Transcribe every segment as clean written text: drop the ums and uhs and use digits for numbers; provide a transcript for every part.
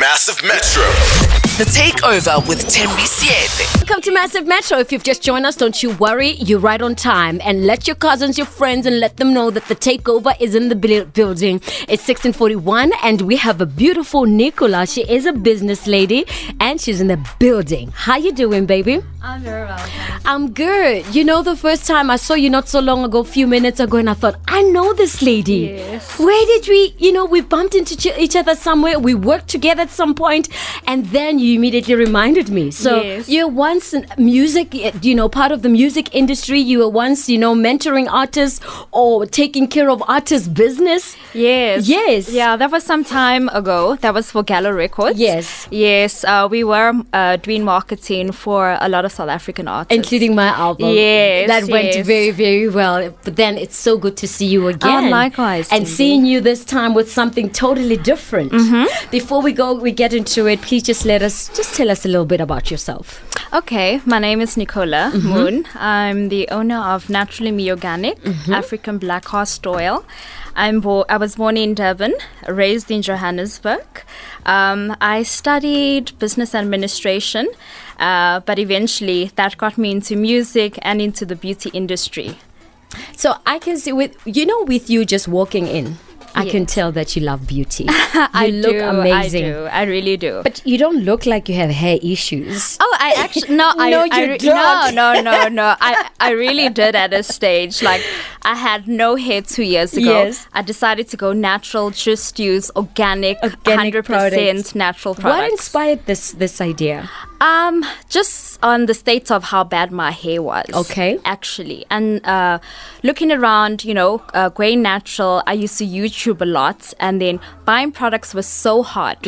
Massive Metro. The Takeover with Thembi. Welcome to Massive Metro. If you've just joined us, don't you worry. You're right on time. And let your cousins, your friends, and let them know that the Takeover is in the building. It's 16:41, and we have a beautiful Nicola. She is a business lady, and she's in the building. How you doing, baby? I'm very well, thanks. I'm good. You know, the first time I saw you not so long ago, a few minutes ago, and I thought, I know this lady. Yes. Where did we bumped into each other somewhere. We worked together at some point, and then you immediately reminded me. So Yes. you're once in music, part of the music industry. You were once, mentoring artists or taking care of artists' business. Yes. Yes. Yeah, that was some time ago. That was for Gala Records. Yes. Yes, we were doing marketing for a lot of South African artists. Including my album. Yes, That went yes. very, very well. But then it's so good to see you again. Oh, likewise, And Thembi. seeing you this time with something totally different. Before we get into it, please just tell us a little bit about yourself. Okay, my name is Nicola Moon. I'm the owner of Naturally Me Organic, African Black Castor Oil. I was born in Durban, raised in Johannesburg. I studied business administration, but eventually that got me into music and into the beauty industry. So I can see with you just walking in, I Yes. can tell that you love beauty. I You look do, amazing. I really do. But you don't look like you have hair issues. Oh, I actually no, No, you don't. No. I really did at a stage. Like I had no hair 2 years ago. Yes. I decided to go natural, just use organic 100% products. natural products. What inspired this idea? Just on the state of how bad my hair was. Okay. Actually. And looking around, going natural, I used to YouTube a lot, and then buying products was so hard.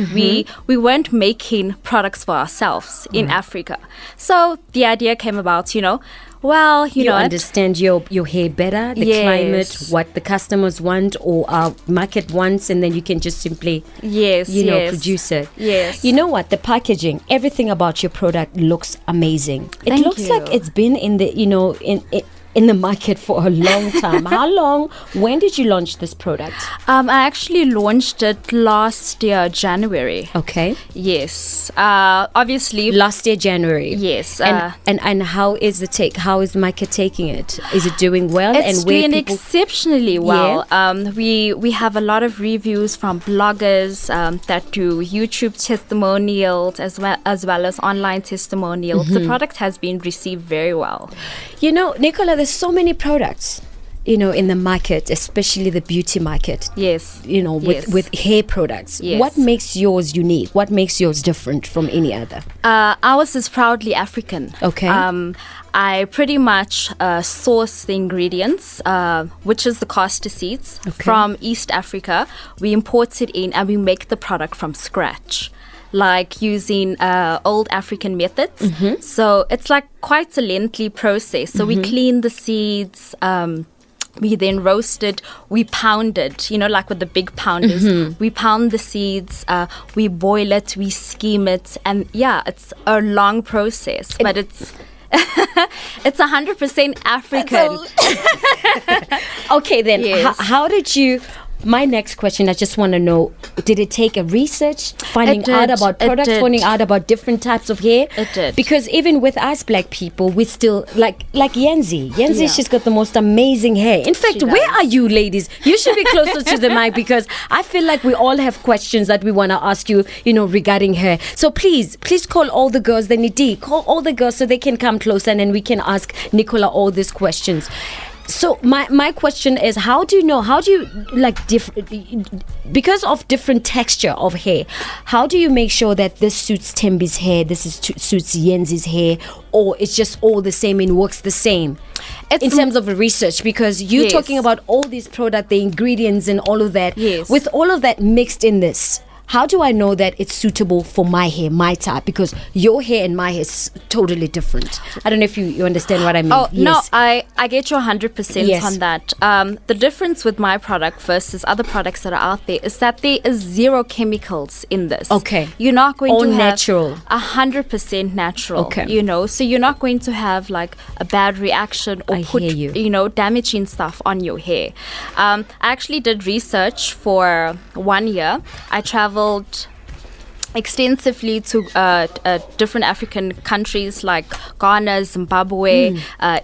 We weren't making products for ourselves in Africa. So the idea came about, you Understand your hair better, the Yes. climate, what the customers want or our market wants, and then you can just simply Yes, produce it. Yes. You know what? The packaging, everything about your product looks amazing. It Thank looks you. like it's been in the in the market for a long time. How long? When did you launch this product? I actually launched it last year, January. Okay. Yes. Obviously. Last year, January. Yes. And how is How is the market taking it? Is it doing well? It's and where doing people exceptionally well. We have a lot of reviews from bloggers that do YouTube testimonials as well as online testimonials. The product has been received very well. Nicola, there's so many products, in the market, especially the beauty market. Yes. With Yes. with hair products. Yes. What makes yours unique? What makes yours different from any other? Ours is proudly African. Okay. I pretty much source the ingredients, which is the castor seeds, from East Africa. We import it in and we make the product from scratch, like using old African methods. So it's like quite a lengthy process. So we clean the seeds, we then roast it, we pound it, like with the big pounders. We pound the seeds, we boil it, we steam it, and it's a long process, but it's it's 100% African. Okay, then Yes. how did you? My next question, I just want to know, did it take a research, finding It out did. about It products, did. finding out about different types of hair? It did. Because even with us black people, we still, like Yenzi. Yenzi, Yeah. she's got the most amazing hair. In fact, She where does. are you ladies? You should be closer to the mic because I feel like we all have questions that we want to ask you, regarding hair. So please call all the girls, call all the girls so they can come closer and then we can ask Nicola all these questions. So my question is, how do you because of different texture of hair, how do you make sure that this suits Thembi's hair, suits Yenzi's hair, or it's just all the same and works the same? In terms of research, because you're Yes. talking about all these products, the ingredients and all of that. Yes. With all of that mixed in this, how do I know that it's suitable for my hair, my type? Because your hair and my hair is totally different. I don't know if you understand what I mean. Oh, no, Yes. I get you 100% Yes. on that. The difference with my product versus other products that are out there is that there is 0 chemicals in this. Okay. You're not going All to have natural. 100% natural. Okay. So you're not going to have like a bad reaction or I put, hear you. damaging stuff on your hair. I actually did research for 1 year. I traveled extensively to different African countries like Ghana, Zimbabwe,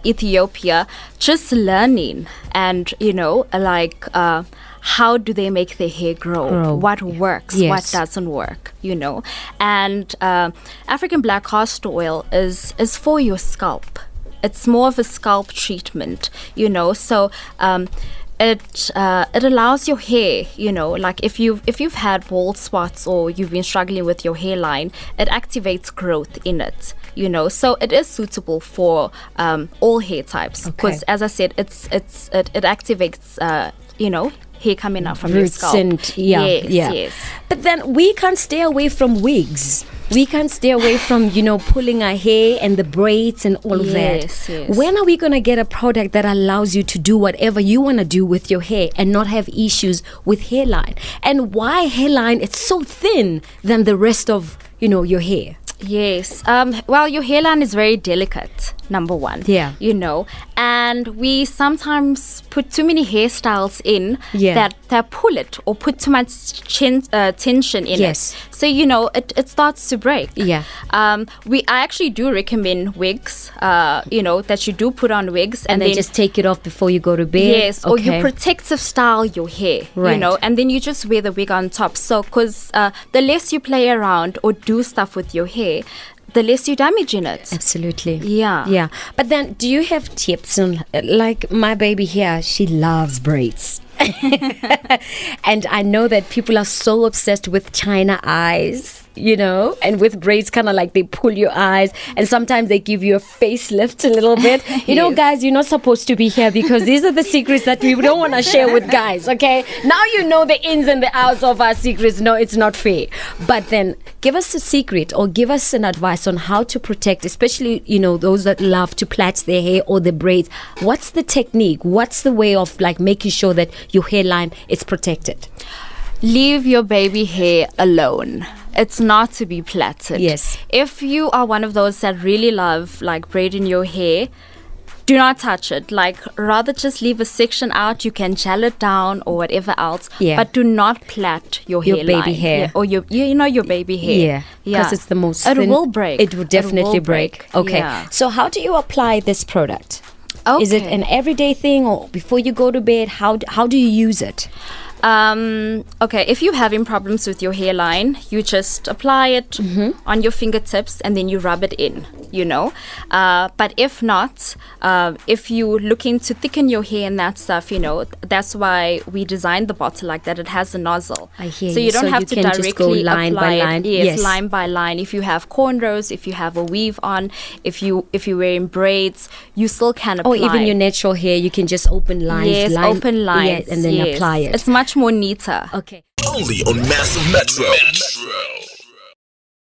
Ethiopia, just learning and, how do they make their hair grow? What works? Yes. What doesn't work? And African black castor oil is for your scalp. It's more of a scalp treatment, So it allows your hair, like if you've had bald spots or you've been struggling with your hairline, it activates growth in it, So it is suitable for all hair types because, as I said, it activates, hair coming out from your scalp. Yes. But then we can't stay away from wigs. We can't stay away from, pulling our hair and the braids and all of that. Yes. When are we going to get a product that allows you to do whatever you want to do with your hair and not have issues with hairline? And why hairline? It's so thin than the rest of, your hair. Yes. Well, your hairline is very delicate, number one. Yeah. And we sometimes put too many hairstyles in that pull it or put too much tension in it. So, it starts to break. Yeah. I actually do recommend wigs, that you do put on wigs. And then just take it off before you go to bed. Yes. Or you protective style your hair, right. And then you just wear the wig on top. So, because the less you play around or do stuff with your hair, the less you damage in it. Absolutely. Yeah. But then do you have tips on, like my baby here, she loves braids. And I know that people are so obsessed with China eyes, and with braids kind of like they pull your eyes and sometimes they give you a facelift a little bit. Guys, you're not supposed to be here because these are the secrets that we don't want to share with guys, okay? Now you know the ins and the outs of our secrets. No, it's not fair. But then give us a secret or give us an advice on how to protect, especially, those that love to plait their hair or the braids. What's the technique? What's the way of like making sure that your hairline is protected? Leave your baby hair alone. It's not to be plaited. Yes. If you are one of those that really love like braiding your hair, do not touch it. Like, rather just leave a section out. You can gel it down or whatever else. Yeah. But do not plait your hairline. Baby hair. Yeah. Or your baby hair. Yeah. Because it's the most It thin. will break. It will definitely break. Okay. Yeah. So how do you apply this product? Okay. Is it an everyday thing or before you go to bed? How do you use it? Okay, if you're having problems with your hairline, you just apply it on your fingertips and then you rub it in, But if not, if you're looking to thicken your hair and that stuff, that's why we designed the bottle like that. It has a nozzle. I hear so you don't have to can directly just go line apply by line. it. Yes, line by line. If you have cornrows, if you have a weave on, if you're wearing braids, you still can apply. Or even your natural hair, you can just open lines. Yes, open lines. Yeah, and then apply it. It's much more neater. Okay. Only on Massive Metro.